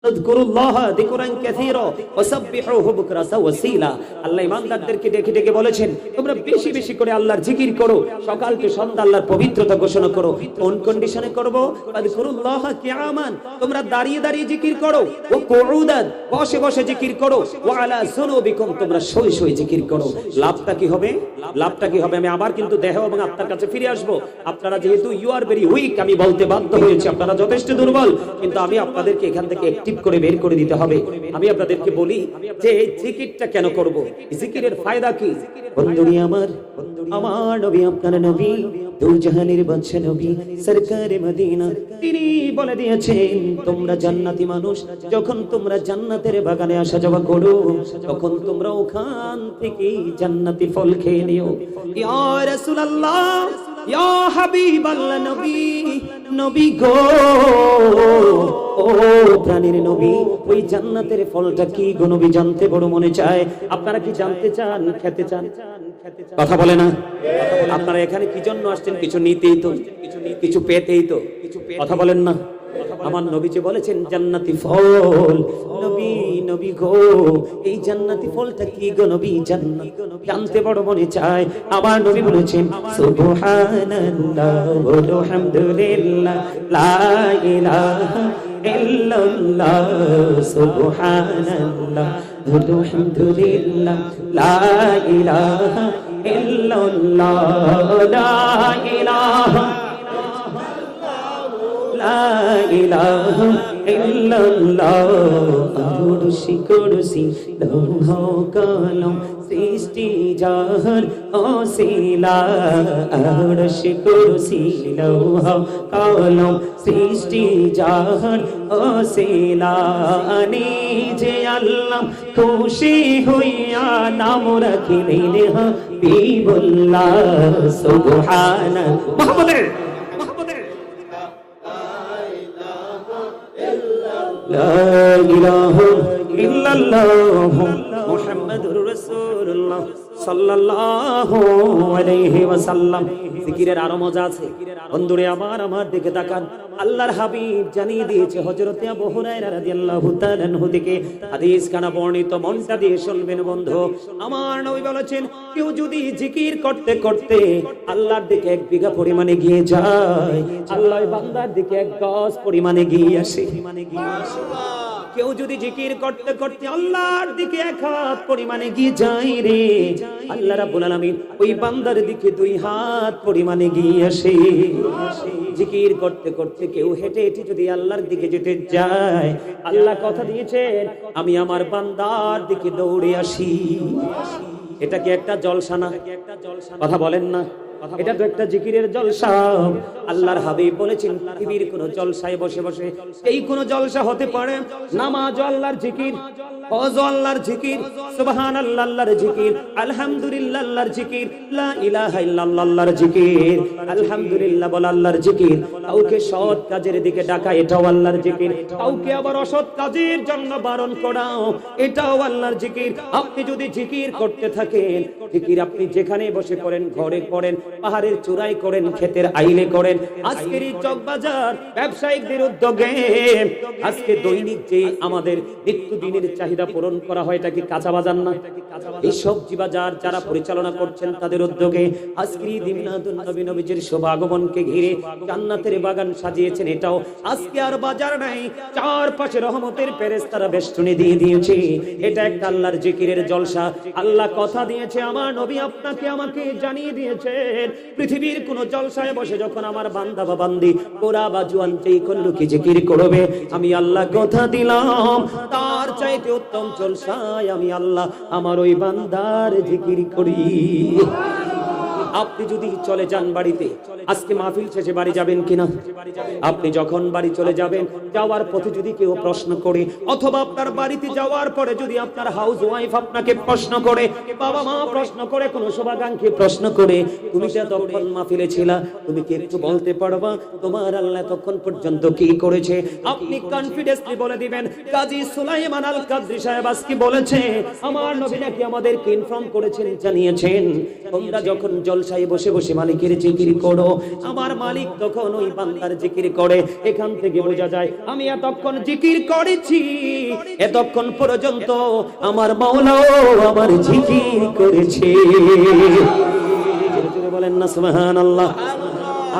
আযকুরুল্লাহা যিকরান কাসীরা ওয়াসাব্বিহুহু বুকরাতাও ওয়াসীলা। আল্লাহ ইমানদারদেরকে ডেকে ডেকে বলেছেন, তোমরা বেশি বেশি করে আল্লাহর জিকির করো, সকাল থেকে সন্ধ্যা আল্লাহর পবিত্রতা ঘোষণা করো। কোন কন্ডিশনে করব? আযকুরুল্লাহা কিয়ামান, তোমরা দাঁড়িয়ে দাঁড়িয়ে জিকির করো, ওয়া কুউদান, বসে বসে জিকির করো, ওয়া আলা যুনুবিকুম, তোমরা শুয়ে শুয়ে জিকির করো। লাভটা কি হবে? লাভটা কি হবে? আমি আবার কিন্তু দেহ এবং আত্মার কাছে ফিরে আসব। আপনারা যেহেতু ইউ আর ভেরি উইক, আমি বলতে বাধ্য হয়েছি আপনারা যথেষ্ট দুর্বল, কিন্তু আমি আপনাদেরকে এখান থেকে অ্যাক্টিভ করে বের করে দিতে হবে। আমি আপনাদেরকে বলি যে এই জিকিরটা কেন করব, জিকিরের ফায়দা কি? বন্ধুরি আমার, আমার নবী, আপনার নবী, দু জাহানের বাদশা নবী সরকারে মদিনা, তিনি বলে দিয়েছেন, তোমরা জান্নাতি মানুষ, যখন তোমরা জান্নাতের বাগানে আসা যাওয়া করো, তখন তোমরা ওখান থেকে জান্নাতি ফল খেয়ে নিও। ইয়া রাসূলুল্লাহ, ইয়া হাবিবাল্লাহ, নবী, নবী গো, ও প্রাণের নবী, ওই জান্নাতের ফলটা কি গো নবী? জানতে বড় মনে চায়। আপনারা কি জানতে চান, খেতে চান? কথা বলে না। আপনারা এখানে কি জন্য আসছেন? কিছু নিতেই তো, কিছু পেতেই তো, কথা বলেন না। আমার নবীজি বলেছেন জান্নাতি ফল। নবী, নবী গো, এই জান্নাতি ফলটা কি গো নবী? জানতে বড় মনে চায়। আবার নবী বলেছেন সুবহানাল্লাহ ওয়া হামদুলিল্লাহ লা ইলাহা ইল্লাল্লাহ, সুবহানাল্লাহ ওয়া হামদুলিল্লাহ লা ইলাহা ইল্লাল্লাহ, লা ইলাহা লা ইলাহা ইল্লাল্লাহ। কুরসি কুরসি লৌহ কলম সৃষ্টি জাহান ওসিলা, আরশ কুরসি লৌহ কলম সৃষ্টি জাহান ওসিলা। নিজে আল্লাহ খুশি হইয়া নাম রাখিলেন হাবিবুল্লাহ, সুবহানাল্লাহ। মুহাম্মাদের লা ইলাহা ইল্লাল্লাহ মুহাম্মাদুর রাসূলুল্লাহ সাল্লাল্লাহু আলাইহি ওয়াসাল্লাম। জিকিরের আরো মজা আছে। বন্ধুরে আমার, আমার দিকে তাকান। আল্লাহর হাবিব জানিয়ে দিয়েছে হযরত আবু হুরায়রা রাদিয়াল্লাহু তাআলা আনহু থেকে হাদিস খানা বর্ণিত, মনটা দিয়ে শুনবেন বন্ধু। আমার নবী বলেছেন, কেউ যদি জিকির করতে করতে আল্লাহর দিকে 1 বিঘা পরিমাণে গিয়ে যায়, আল্লাহ বান্দার দিকে 1 গজ পরিমাণে গিয়ে আসে। কেউ যদি জিকির করতে করতে আল্লাহর দিকে 1 হাত পরিমাণে গিয়ে যায় রে, আল্লাহ রাব্বুল আলামিন ওই বান্দার দিকে 2 হাত পরিমাণে গিয়ে আসে। জিকির করতে করতে কেউ হেঁটে হেঁটে যদি আল্লাহর দিকে যেতে যায়, আল্লাহ কথা দিয়েছেন, আমি আমার বান্দার দিকে দৌড়ে আসি। এটা কি একটা জলসা না? কথা বলেন না। এটা তো একটা জিকিরের জলসা। আল্লাহর হাবিব বলেছেন, পৃথিবীর কোন জলসায় বসে বসে এই কোন জলসা হতে পারে? নামাজ আল্লাহর জিকির, হজ আল্লাহর জিকির, সুবহানাল্লাহ আল্লাহর জিকির, আলহামদুলিল্লাহ আল্লাহর জিকির, লা ইলাহা ইল্লাল্লাহ আল্লাহর জিকির, আলহামদুলিল্লাহ বল আল্লাহর জিকির। কাউকে সৎ কাজের দিকে ডাকা, এটাও আল্লাহর জিকির। কাউকে আবার অসৎ কাজের জন্য বারণ করাও, এটাও আল্লাহর জিকির। আপনি যদি জিকির করতে থাকেন, জিকির আপনি যেখানে বসে করেন, ঘরে করেন, পাহাড়ের চূড়ায় করেন, ক্ষেতের আইলে করেন, আজকের এই চকবাজার ব্যবসায়িকদের উদ্যোগে আজকে দৈনিক যে আমাদের নিত্যদিনের চাহিদা পূরণ করা হয়, এটা কি কাঁচা বাজার না? এই সবজি বাজার যারা পরিচালনা করছেন তাদের উদ্যোগে আজকের ঈদ মিলাদুন নবী, নবীজির শুভ আগমনকে ঘিরে জান্নাতের বাগান সাজিয়েছেন। এটাও আজকে আর বাজার নাই, চারপাশে রহমতের ফেরেশতারা বেষ্টনী দিয়ে দিয়েছে। এটা একটা আল্লাহর জিকিরের জলসা। আল্লাহ কথা দিয়েছে, আমার নবী আপনাকে আমাকে জানিয়ে দিয়েছেন, পৃথিবীর কোন জলসায় বসে যখন আমার বান্দা বা বান্দি গোরা বা জুয়ান যেই কোন লোকে জিকির করবে, আমি আল্লাহ কথা দিলাম তার চাইতে উত্তম জলসায় আমি আল্লাহ আমার ওই বান্দার জিকির করি। আপনি যদি চলে যান বাড়িতে, আজকে মাহফিল শেষে বাড়ি যাবেন কিনা? আপনি যখন বাড়ি চলে যাবেন, যাওয়ার পথে যদি কেউ প্রশ্ন করে, অথবা আপনার বাড়িতে যাওয়ার পরে যদি আপনার হাউস ওয়াইফ আপনাকে প্রশ্ন করে, বাবা মা প্রশ্ন করে, কোন শুভাকাঙ্ক্ষী প্রশ্ন করে, তুমি যে তখন মাহফিলে ছিলা, তুমি কি একটু বলতে পারবা তোমার আল্লাহ তখন পর্যন্ত কি করেছে? আপনি কনফিডেন্টলি বলে দিবেন, কাজী সুলাইমান আল কাদরি সাহেব আজকে বলেছে, আমার নবী নাকি আমাদেরকে ইনফর্ম করেছেন, জানিয়েছেন, তোমরা যখন জলসায় বসে বসে মালিকের জিকির করো, আমার মালিক তখন ওই বান্দার জিকির করে। এখান থেকে বোঝা যায় আমি এতক্ষণ জিকির করেছি, এতক্ষণ পর্যন্ত আমার মাওলাও আমার জিকির করেছে। বলেন না সুবহানাল্লাহ।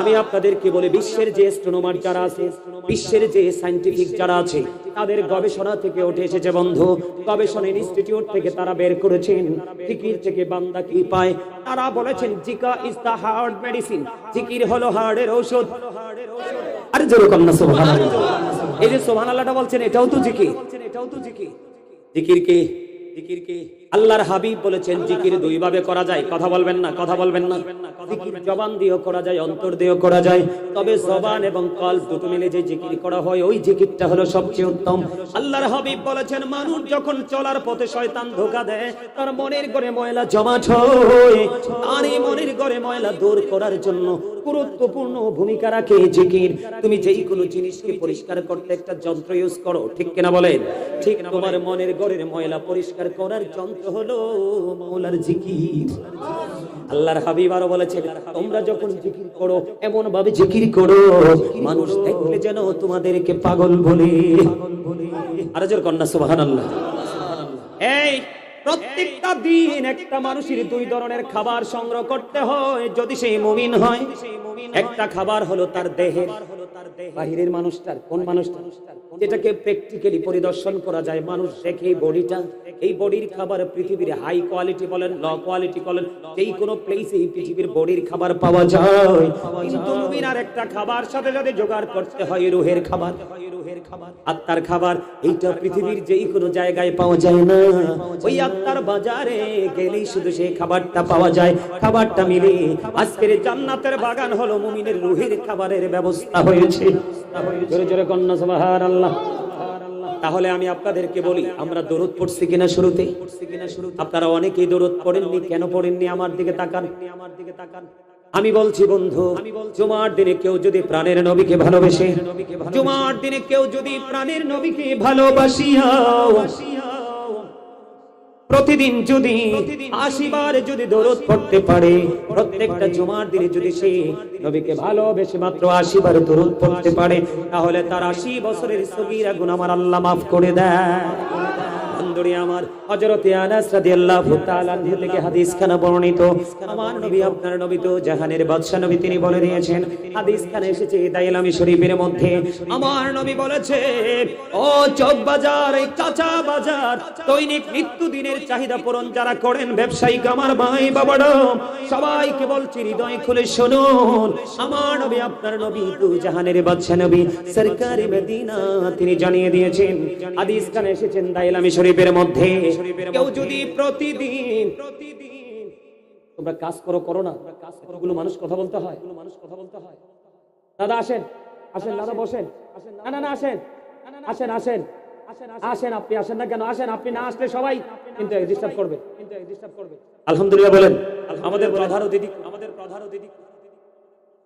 আমি আপনাদেরকে বলি, বিশ্বের যে অ্যাস্ট্রোনমার যারা আছে, বিশ্বের যে সায়েন্টিফিক যারা আছে, তাদের গবেষণা থেকে উঠে এসেছে বন্ধু, গবেষণা ইনস্টিটিউট থেকে তারা বের করেছেন জিকির থেকে বান্দা কি পায়। তারা বলেছেন Zika is the heart medicine, জিকির হলো হার্টের ঔষধ। আরে জোরে বলেন না সুবহানাল্লাহ। এই যে সুবহানাল্লাহটা বলছেন, এটাও তো জিকির, এটাও তো জিকির। জিকির কি? জিকির কি? আল্লাহর হাবিব বলেছেন জিকির দুই ভাবে করা যায়। কথা বলবেন না, কথা বলবেন না। জিকির জবান দিয়েও করা যায়, অন্তর দিয়েও করা যায়, তবে জবান এবং কলব দুটো মিলে যে জিকির করা হয় ওই জিকিরটা হলো সবচেয়ে উত্তম। আল্লাহর হাবিব বলেছেন মানুষ যখন চলার পথে শয়তান ধোঁকা দেয়, তার মনের ঘরে ময়লা জমাট হয়, আর এই মনের ঘরে ময়লা দূর করার জন্য গুরুত্বপূর্ণ ভূমিকা রাখে জিকির। তুমি যেই কোনো জিনিসকে পরিষ্কার করতে একটা যন্ত্র ইউজ করো, ঠিক কিনা বলেন? ঠিক তোমার মনের ঘরের ময়লা পরিষ্কার করার যন্ত্র হলো মাওলার জিকির। আল্লাহর হাবিব আরো বলেছেন তোমরা যখন জিকির করো এমন ভাবে জিকির করো মানুষ দেখলে যেন তোমাদেরকে পাগল বলে। আর জোর কন্যা সুবহানাল্লাহ। এই প্রত্যেকটা দিন একটা মানুষের দুই ধরনের খাবার সংগ্রহ করতে হয় যদি সেই মুমিন হয়। একটা খাবার হলো তার দেহের, বাহিরের মানুষটার, কোন মানুষটার, যেটাকে প্র্যাকটিক্যালি পরিদর্শন করা যায়, মানুষ দেখে বডিটা, এই বডির খাবার পৃথিবীর হাই কোয়ালিটি বলেন, লো কোয়ালিটি বলেন, যেই কোনো প্লেসে এই পৃথিবীর বডির খাবার পাওয়া যায়। কিন্তু মুমিন আর একটা খাবার সাথে সাথে জোগাড় করতে হয়, রূহের খাবার, আত্মার খাবার। এইটা পৃথিবীর যেই কোনো জায়গায় পাওয়া যায় না, ওই আত্মার বাজারে গেলেই শুধু সেই খাবারটা পাওয়া যায়। খাবারটা মিলে আজকের জান্নাতের বাগান হলো মুমিনের রূহের খাবারের ব্যবস্থা হয়েছে। জোরে জোরে কন্যা সুবহানাল্লাহ। তাহলে আমি আপনাদেরকে বলি, আমরা দরুদ পড়ছি কিনা শুরুতে? আপনারা অনেকেই দরুদ পড়েননি, কেন পড়েননি? আমার দিকে তাকান, আমার দিকে তাকান। আমি বলছি বন্ধু, জুমার দিনে কেউ যদি প্রাণের নবীকে ভালোবেসে, জুমার দিনে কেউ যদি প্রাণের নবীকে ভালোবাসিয়া প্রতিদিন যদি 80 বার যদি দরুদ পড়তে পারে, প্রত্যেকটা জুমার দিনে যদি সে নবীকে ভালোবেসে মাত্র 80 বার দরুদ পড়তে পারে, তাহলে তার 80 বছরের সগীরা গুনাহ আমার আল্লাহ মাফ করে দেয়। বন্ধুরে আমার, হযরত আনাস রাদিয়াল্লাহু তাআলা আনহু থেকে হাদিসখানা বর্ণিত, আমার নবী আপনার নবী তো জাহানের বাদশা নবী, তিনি বলে দিয়েছেন, হাদিসখানে এসেছে দাইলামি শরীফের মধ্যে, আমার নবী বলেছে ও চক বাজার, এই কাঁচা বাজার, দৈনিক নিত্যদিনের চাহিদা পূরণ যারা করেন ব্যবসায়িক আমার ভাই বাবারা, সবাইকে বলছি হৃদয় খুলে শুনুন, আমার নবী আপনার নবী তো জাহানের বাদশা নবী সরকারে মদিনা, তিনি জানিয়ে দিয়েছেন, হাদিসখানে এসেছেন দাইলামি শরীফের মধ্যে, কেউ যদি প্রতিদিন তোমরা কাজ করো না, কাজ করোগুলো মানুষ কথা বলতে হয়, দাদা আসেন, আসেন দাদা বসেন, না না আসেন, আসেন আসেন আসেন, আপনি আসেন না কেন? আসেন, আপনি না আসলে সবাই কিন্তু ডিস্টার্ব করবে। আলহামদুলিল্লাহ বলেন। আমাদের প্রধান অতিথি,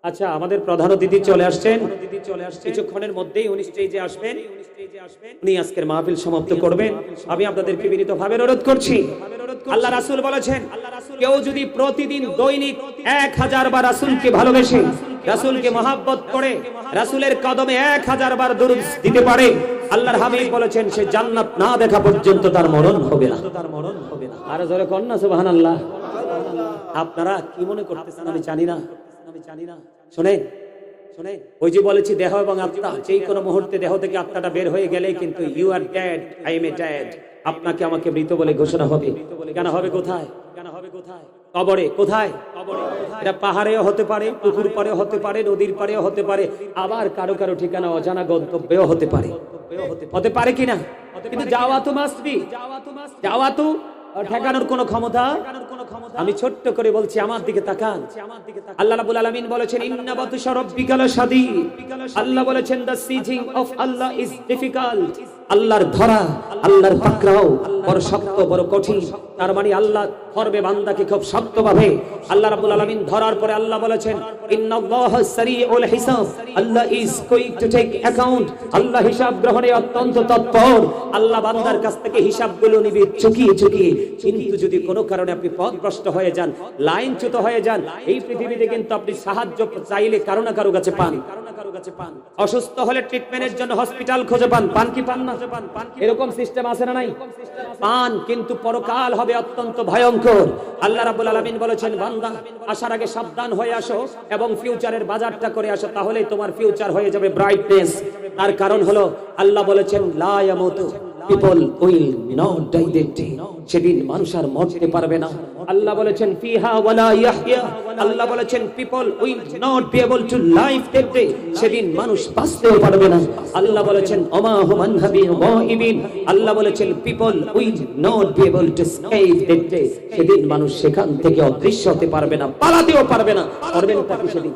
আচ্ছা আমাদের প্রধান অতিথি চলে আসছেন, কিছুক্ষণের মধ্যেই উনি স্টেজে আসবেন, উনি আজকের মাহফিল সমাপ্ত করবেন। আমি আপনাদেরকে বিনীতভাবে অনুরোধ করছি, আল্লাহ রাসূল বলেছেন কেউ যদি প্রতিদিন দৈনিক 1000 বার রাসূলকে ভালোবেসে, রাসূলকে মহব্বত করে, রাসূলের কদমে 1000 বার দরুদ দিতে পারে, আল্লাহর হাবিব বলেছেন সে জান্নাত না দেখা পর্যন্ত তার মরণ হবে না। আর জোরে কন্যা সুবহানাল্লাহ। আপনারা কি মনে করতেছেন আমি জানি না, শুনেন, ওই যে বলেছি দেহ এবং আত্মা, যেই কোনো মুহূর্তে দেহ থেকে আত্মাটা বের হয়ে গেলে কিন্তু you are dead, I am a dead, আপনাকে আমাকে মৃত বলে ঘোষণা হবে। কেন হবে? কোথায়? কবরে। কোথায়? এটা পাহাড়েও হতে পারে, পুকুর পাড়েও হতে পারে, নদীর পাড়েও হতে পারে, আবার কারো কারো ঠিকানা অজানা গন্তব্যেও হতে পারে, হতে পারে কিনা? কিন্তু যাওয়া তো মাস্ট বি, যাওয়া তো ঠেকানোর কোনো ক্ষমতা। আমি ছোট্ট করে বলছি, আমার দিকে তাকান। আল্লাহ রাব্বুল আলামিন বলেছেন ইন্না বাতুশা রাব্বিকা লাশাদীদ। আল্লাহ বলেছেন the seizing of Allah is difficult. আল্লাহর ধরা, আল্লাহর পাকড়াও বড় শক্ত, বড় কঠিন। তার মানে আল্লাহ ধরবে বান্দাকে খুব শক্তভাবে। আল্লাহ রাব্বুল আলামিন ধরার পরে আল্লাহ বলেছেন ইন্নাল্লাহা সারিউল হিসাব, Allah is going to take account. Allah হিসাব গ্রহণে অত্যন্ত তৎপর। আল্লাহ বান্দার কাছ থেকে হিসাবগুলো নিবে চুকিয়ে চুকিয়ে। কিন্তু যদি কোনো কারণে আপনি পথ পথভ্রষ্ট হয়ে যান, লাইনচ্যুত হয়ে যান, এই পৃথিবীতে কিন্তু আপনি সাহায্য চাইলে কারো না কারো কাছে পান। অসুস্থ হলে ট্রিটমেন্টের জন্য হসপিটাল খুঁজে পান, পান কি পান না? এরকম সিস্টেম আছে না নাই? পান, কিন্তু পরকাল হবে অত্যন্ত ভয়ঙ্কর। আল্লাহ রাব্বুল আলামিন বলেছেন, বান্দা আসার আগে সাবধান হয়ে আসো এবং ফিউচারের বাজারটা করে আসো, তাহলেই তোমার ফিউচার হয়ে যাবে ব্রাইটনেস। তার কারণ হলো আল্লাহ বলেছেন, লা ইয়ামুতু people will not die that day, সেদিন মানুষ আর মরতে পারবে না। আল্লাহ বলেছেন, ফিহা ওয়ালা ইয়াহইয়া, আল্লাহ বলেছেন people will not be able to live that day, সেদিন মানুষ বাঁচতেও পারবে না। আল্লাহ বলেছেন, ওমা হুম আনহাবি গায়িবিন, আল্লাহ বলেছেন people will not be able to escape that day, সেদিন মানুষ সেখান থেকে অদৃশ্য হতে পারবে না, পালাতেও পারবে না। করবেন তা কি সেদিন?